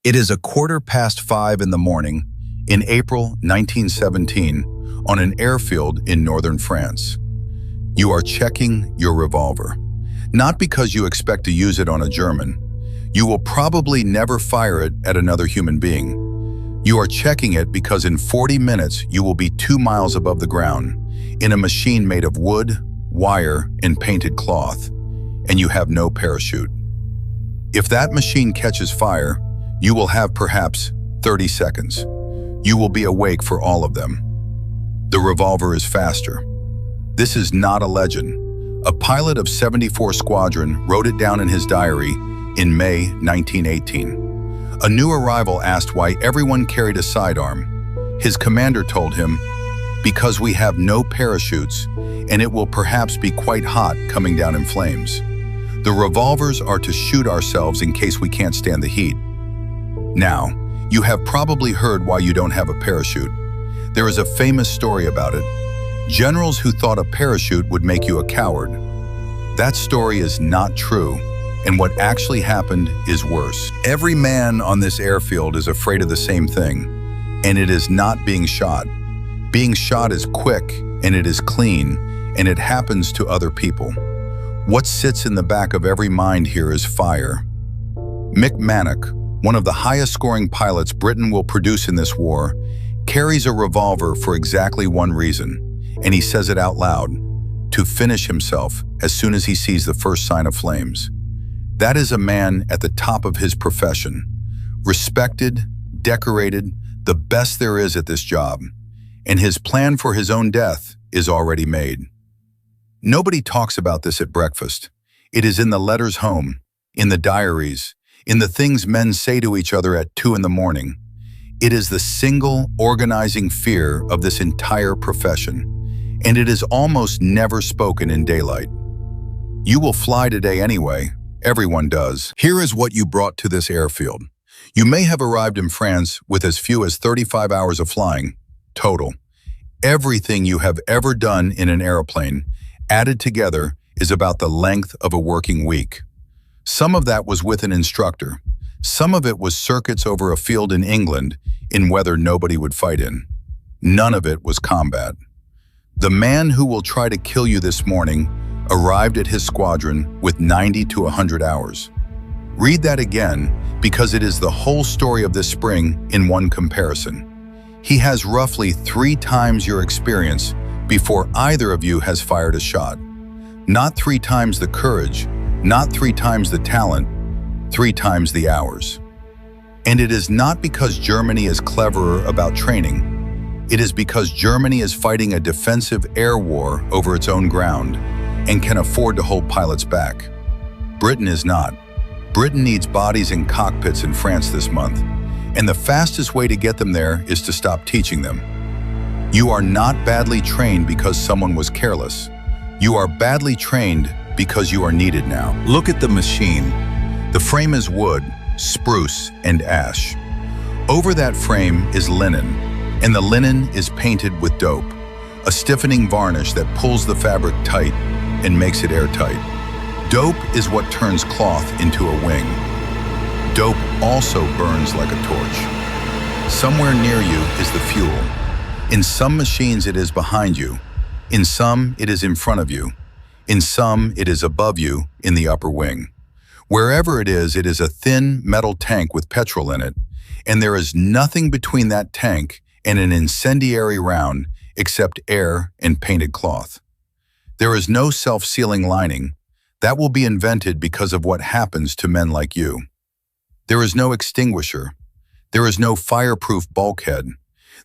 It is 5:15 in the morning in April 1917 on an airfield in northern France. You are checking your revolver, not because you expect to use it on a German. You will probably never fire it at another human being. You are checking it because in 40 minutes you will be 2 miles above the ground in a machine made of wood, wire, and painted cloth, and you have no parachute. If that machine catches fire, you will have perhaps 30 seconds. You will be awake for all of them. The revolver is faster. This is not a legend. A pilot of 74 Squadron wrote it down in his diary in May 1918. A new arrival asked why everyone carried a sidearm. His commander told him, "Because we have no parachutes, and it will perhaps be quite hot coming down in flames. The revolvers are to shoot ourselves in case we can't stand the heat." Now, you have probably heard why you don't have a parachute. There is a famous story about it. Generals who thought a parachute would make you a coward. That story is not true, and what actually happened is worse. Every man on this airfield is afraid of the same thing, and it is not being shot. Being shot is quick, and it is clean, and it happens to other people. What sits in the back of every mind here is fire. Mick Mannock, one of the highest-scoring pilots Britain will produce in this war, carries a revolver for exactly one reason, and he says it out loud, to finish himself as soon as he sees the first sign of flames. That is a man at the top of his profession, respected, decorated, the best there is at this job, and his plan for his own death is already made. Nobody talks about this at breakfast. It is in the letters home, in the diaries, in the things men say to each other at 2 in the morning. It is the single organizing fear of this entire profession, and it is almost never spoken in daylight. You will fly today anyway. Everyone does. Here is what you brought to this airfield. You may have arrived in France with as few as 35 hours of flying, total. Everything you have ever done in an airplane, added together, is about the length of a working week. Some of that was with an instructor. Some of it was circuits over a field in England in weather nobody would fight in. None of it was combat. The man who will try to kill you this morning arrived at his squadron with 90 to 100 hours. Read that again because it is the whole story of this spring in one comparison. He has roughly 3 times your experience before either of you has fired a shot. Not 3 times the courage, not 3 times the talent, 3 times the hours. And it is not because Germany is cleverer about training. It is because Germany is fighting a defensive air war over its own ground and can afford to hold pilots back. Britain is not. Britain needs bodies in cockpits in France this month, and the fastest way to get them there is to stop teaching them. You are not badly trained because someone was careless. You are badly trained because you are needed now. Look at the machine. The frame is wood, spruce, and ash. Over that frame is linen, and the linen is painted with dope, a stiffening varnish that pulls the fabric tight and makes it airtight. Dope is what turns cloth into a wing. Dope also burns like a torch. Somewhere near you is the fuel. In some machines it is behind you. In some it is in front of you. In some it is above you in the upper wing. Wherever it is a thin metal tank with petrol in it, and there is nothing between that tank and an incendiary round except air and painted cloth. There is no self-sealing lining. That will be invented because of what happens to men like you. There is no extinguisher. There is no fireproof bulkhead.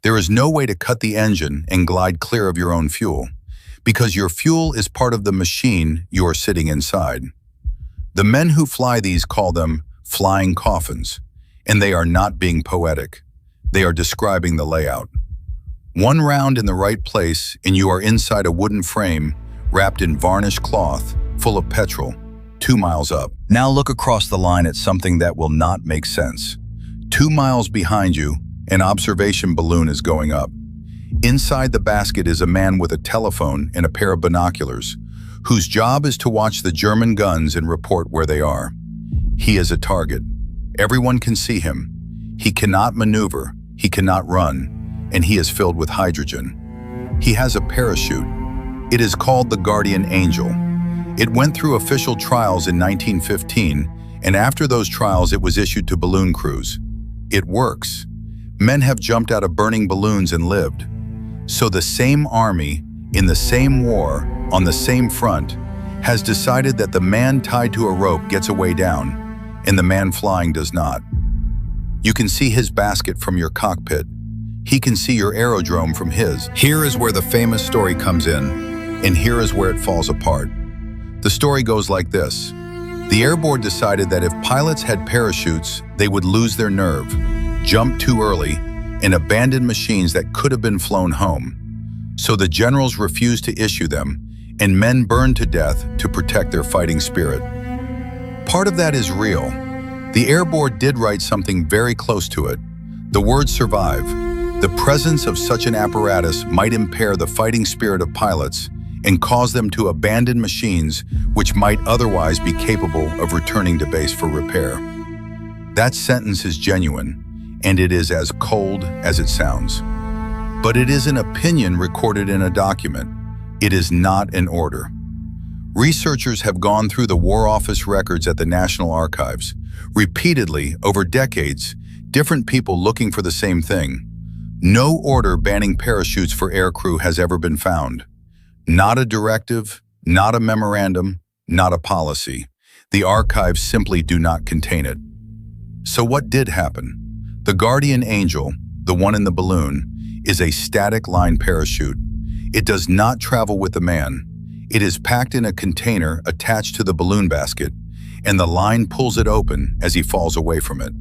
There is no way to cut the engine and glide clear of your own fuel, because your fuel is part of the machine you are sitting inside. The men who fly these call them flying coffins, and they are not being poetic. They are describing the layout. One round in the right place and you are inside a wooden frame wrapped in varnished cloth, full of petrol, 2 miles up. Now look across the line at something that will not make sense. 2 miles behind you, an observation balloon is going up. Inside the basket is a man with a telephone and a pair of binoculars, whose job is to watch the German guns and report where they are. He is a target. Everyone can see him. He cannot maneuver, he cannot run, and he is filled with hydrogen. He has a parachute. It is called the Guardian Angel. It went through official trials in 1915, and after those trials it was issued to balloon crews. It works. Men have jumped out of burning balloons and lived. So the same army, in the same war, on the same front, has decided that the man tied to a rope gets a way down, and the man flying does not. You can see his basket from your cockpit. He can see your aerodrome from his. Here is where the famous story comes in, and here is where it falls apart. The story goes like this. The Air Board decided that if pilots had parachutes, they would lose their nerve, jump too early, and abandon machines that could have been flown home. So the generals refused to issue them, and men burned to death to protect their fighting spirit. Part of that is real. The Air Board did write something very close to it. The word survive. The presence of such an apparatus might impair the fighting spirit of pilots and cause them to abandon machines which might otherwise be capable of returning to base for repair. That sentence is genuine, and it is as cold as it sounds. But it is an opinion recorded in a document. It is not an order. Researchers have gone through the War Office records at the National Archives. Repeatedly, over decades, different people looking for the same thing. No order banning parachutes for aircrew has ever been found. Not a directive, not a memorandum, not a policy. The archives simply do not contain it. So what did happen? The Guardian Angel, the one in the balloon, is a static line parachute. It does not travel with the man. It is packed in a container attached to the balloon basket, and the line pulls it open as he falls away from it.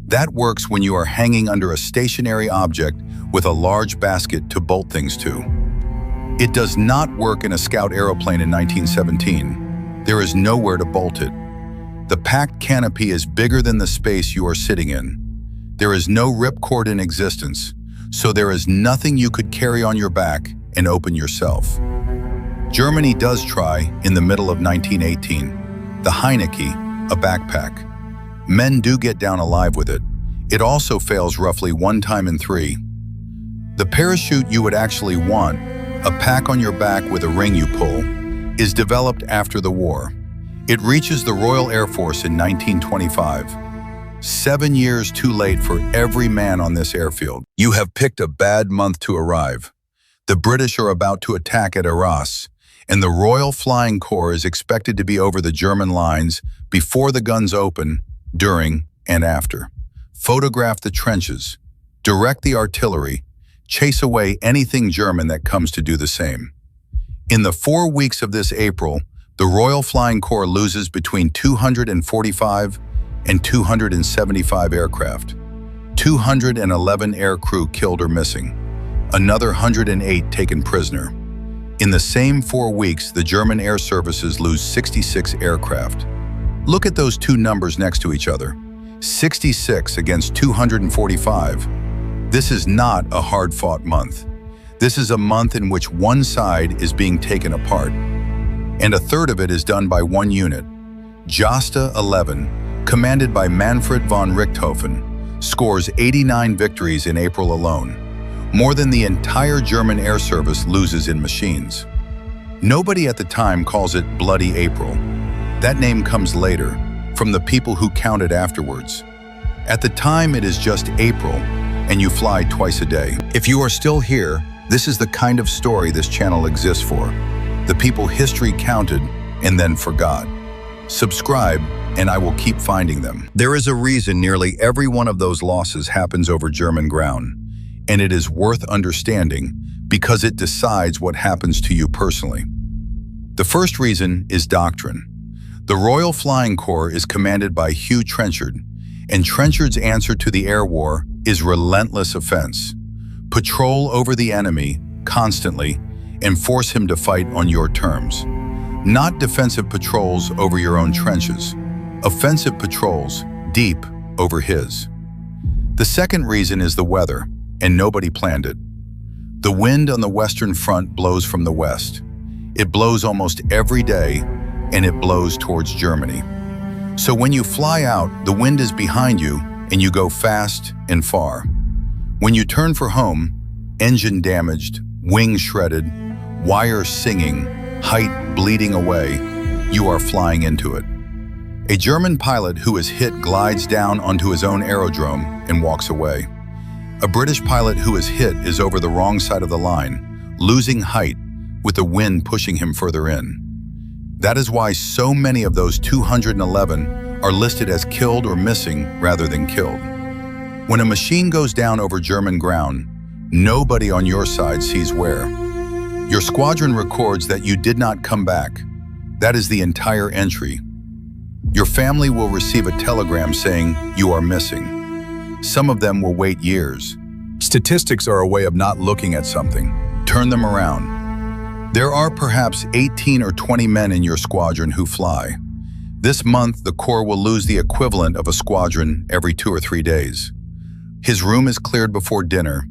That works when you are hanging under a stationary object with a large basket to bolt things to. It does not work in a Scout aeroplane in 1917. There is nowhere to bolt it. The packed canopy is bigger than the space you are sitting in. There is no ripcord in existence, so there is nothing you could carry on your back and open yourself. Germany does try in the middle of 1918. The Heineke, a backpack. Men do get down alive with it. It also fails roughly 1 time in 3. The parachute you would actually want, a pack on your back with a ring you pull, is developed after the war. It reaches the Royal Air Force in 1925. 7 years too late for every man on this airfield. You have picked a bad month to arrive. The British are about to attack at Arras, and the Royal Flying Corps is expected to be over the German lines before the guns open, during, and after. Photograph the trenches, direct the artillery, chase away anything German that comes to do the same. In the 4 weeks of this April, the Royal Flying Corps loses between 245 and 275 aircraft, 211 aircrew killed or missing, another 108 taken prisoner. In the same 4 weeks, the German air services lose 66 aircraft. Look at those two numbers next to each other. 66 against 245. This is not a hard-fought month. This is a month in which one side is being taken apart, and a third of it is done by one unit. Josta 11, commanded by Manfred von Richthofen, scores 89 victories in April alone. More than the entire German air service loses in machines. Nobody at the time calls it Bloody April. That name comes later, from the people who counted afterwards. At the time, it is just April, and you fly twice a day. If you are still here, this is the kind of story this channel exists for. The people history counted and then forgot. Subscribe, and I will keep finding them. There is a reason nearly every one of those losses happens over German ground, and it is worth understanding because it decides what happens to you personally. The first reason is doctrine. The Royal Flying Corps is commanded by Hugh Trenchard, and Trenchard's answer to the air war is relentless offense. Patrol over the enemy constantly and force him to fight on your terms. Not defensive patrols over your own trenches. Offensive patrols, deep, over his. The second reason is the weather, and nobody planned it. The wind on the Western Front blows from the west. It blows almost every day, and it blows towards Germany. So when you fly out, the wind is behind you, and you go fast and far. When you turn for home, engine damaged, wings shredded, wires singing, height bleeding away, you are flying into it. A German pilot who is hit glides down onto his own aerodrome and walks away. A British pilot who is hit is over the wrong side of the line, losing height, with the wind pushing him further in. That is why so many of those 211 are listed as killed or missing rather than killed. When a machine goes down over German ground, nobody on your side sees where. Your squadron records that you did not come back. That is the entire entry. Your family will receive a telegram saying you are missing. Some of them will wait years. Statistics are a way of not looking at something. Turn them around. There are perhaps 18 or 20 men in your squadron who fly. This month, the Corps will lose the equivalent of a squadron every 2 or 3 days. His room is cleared before dinner.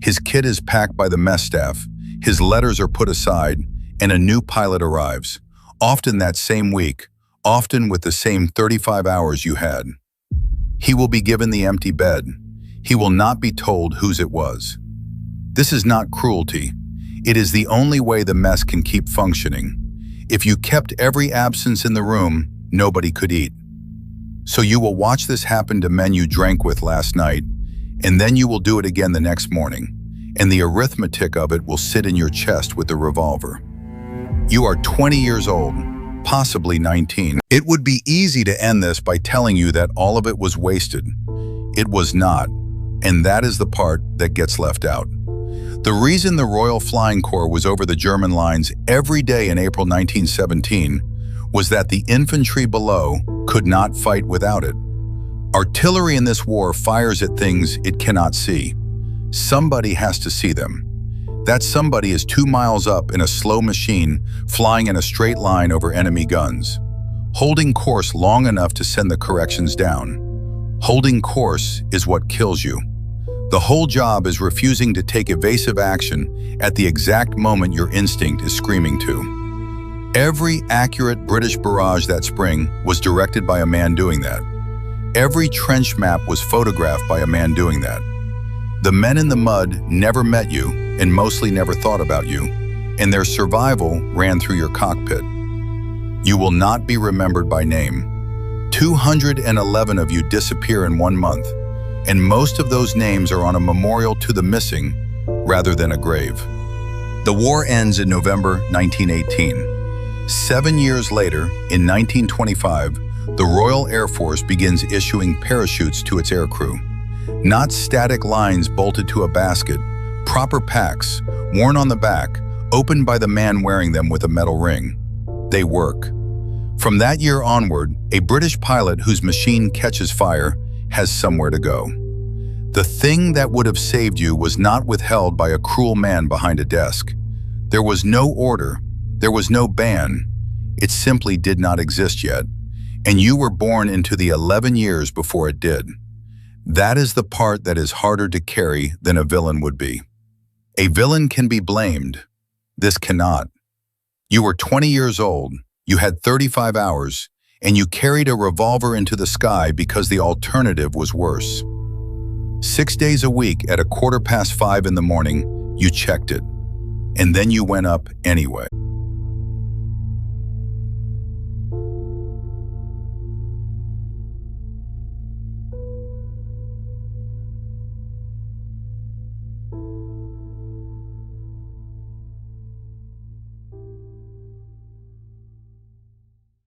His kit is packed by the mess staff. His letters are put aside, and a new pilot arrives, often that same week, often with the same 35 hours you had. He will be given the empty bed. He will not be told whose it was. This is not cruelty. It is the only way the mess can keep functioning. If you kept every absence in the room, nobody could eat. So you will watch this happen to men you drank with last night, and then you will do it again the next morning, and the arithmetic of it will sit in your chest with the revolver. You are 20 years old, possibly 19. It would be easy to end this by telling you that all of it was wasted. It was not, and that is the part that gets left out. The reason the Royal Flying Corps was over the German lines every day in April 1917 was that the infantry below could not fight without it. Artillery in this war fires at things it cannot see. Somebody has to see them. That somebody is 2 miles up in a slow machine flying in a straight line over enemy guns, holding course long enough to send the corrections down. Holding course is what kills you. The whole job is refusing to take evasive action at the exact moment your instinct is screaming to. Every accurate British barrage that spring was directed by a man doing that. Every trench map was photographed by a man doing that. The men in the mud never met you and mostly never thought about you, and their survival ran through your cockpit. You will not be remembered by name. 211 of you disappear in 1 month, and most of those names are on a memorial to the missing rather than a grave. The war ends in November 1918. 7 years later, in 1925, the Royal Air Force begins issuing parachutes to its aircrew. Not static lines bolted to a basket, proper packs, worn on the back, opened by the man wearing them with a metal ring. They work. From that year onward, a British pilot whose machine catches fire has somewhere to go. The thing that would have saved you was not withheld by a cruel man behind a desk. There was no order. There was no ban. It simply did not exist yet, and you were born into the 11 years before it did. That is the part that is harder to carry than a villain would be. A villain can be blamed. This cannot. You were 20 years old, you had 35 hours, and you carried a revolver into the sky because the alternative was worse. 6 days a week at 5:15 in the morning, you checked it, and then you went up anyway.